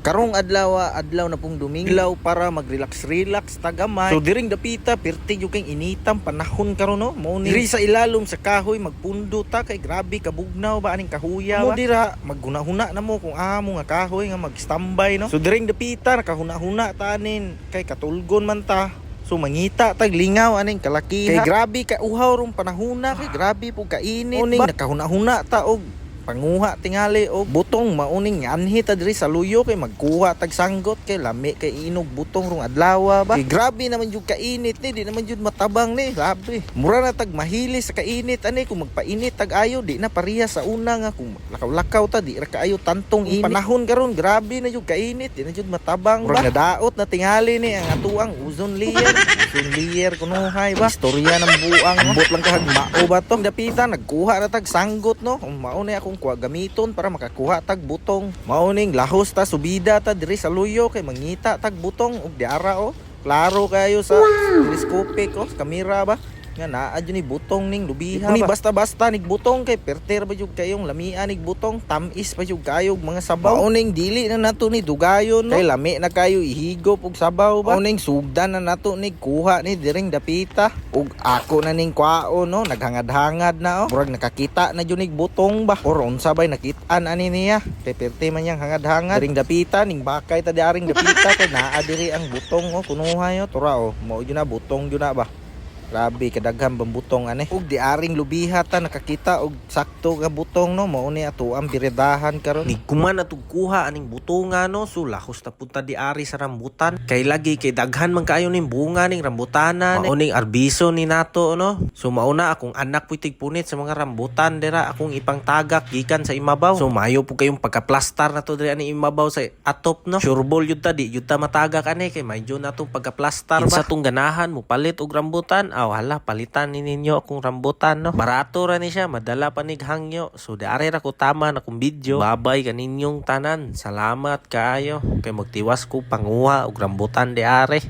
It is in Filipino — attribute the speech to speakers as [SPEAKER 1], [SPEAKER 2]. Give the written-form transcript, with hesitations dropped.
[SPEAKER 1] Karong adlaw na pong Domingo para mag-relax tagamay. So diring dapita perti yung kay initang panahon karon no. Mo ni diri sa ilalom sa kahoy magpundo ta kay grabe kabugnaw ba aning kahuya ba. Mo dira maghuna-huna na mo kung amo nga kahoy nga mag-standby no. So diring dapita nakahuna-huna tanin kay katulgon man ta. So mangita tag lingaw aning kalakiha. Kay grabe ka uhaw rong panahona kay grabe po kainit. Uning nakahuna-huna ta og panguha tingali og butong mauning anhi ta diri sa luyo kay magkuha tag sanggot kay lami kay inog butong rong adlaw ba. Kay grabe naman jud kainit ni di naman jud matabang ni grabe. Mura na tag mahili sa kainit ani kung magpainit tag ayo di na pareha sa una nga kung lakaw-lakaw ta di ra kaayo tantong init. Panahon karon grabe na jud kainit di na jud matabang ba. Nadaot na tingali ni ang atuang ozone layer. Ozone layer kunuhay ba. Istorya ng buang ambot lang kahag mao ba to. Dapita nagkuha na tag sanggot no. Mao ni akong kuha gamiton para makakuha tag butong. Mauning lahos ta subida ta diri sa luyo kay mangita tag butong ug diara o. Klaro kayo sa telescopic o sa kamera ba. Nga naa dyan ni butong ning lubiha ba. Basta-basta nig butong kay perter ba yung kayong lamian nig butong tamis pa yung kayog mga sabaw. Mauning dili na nato ni dugayon no. Kay lami na kayo ihigop og sabaw ba. Mauning sugdan na nato nig kuha ni diring dapita. Ug ako na ning kwao no naghangad-hangad na o. Murag nakakita na dyan nig butong ba. Or unsa bay nakitaan ani niya. Kay perte man yang hangad-hangad. Diring dapita ning bakay ta diaring dapita kay naa diri ang butong o kunuhay o. Tura o mao yun na butong yun na ba. Grabe kadaghan bambutong ane. Ug diaring lubiha ta nakakita og sakto nga butong no mao ni ato ang biredahan karon. Ni kuman atog kuha aning butonga no so lahos ta punta diari sa rambutan. Kay lagi kay daghan man kaayo ning bunga ning rambutanan. Mao ning arbiso ni nato no. So mao na akong anak puitig punit sa mga rambutan dira akong ipangtagak gikan sa imabaw. So maayo po kayong pagka-plastar nato diri ani imabaw sa atop no. Sureball yun ta di yun ta matagak ani kay medyo natong pagka-plastar ba. Sa tong ganahan mo palit og rambutan. Hala, palitan ni ninyo akong rambutan no. Barato ra ni siya, madala pa nig hangyo. So diari ra ko tama na kung video. Babay kaninyong tanan. Salamat kaayo kay magtiwas ko panguha og rambutan diari.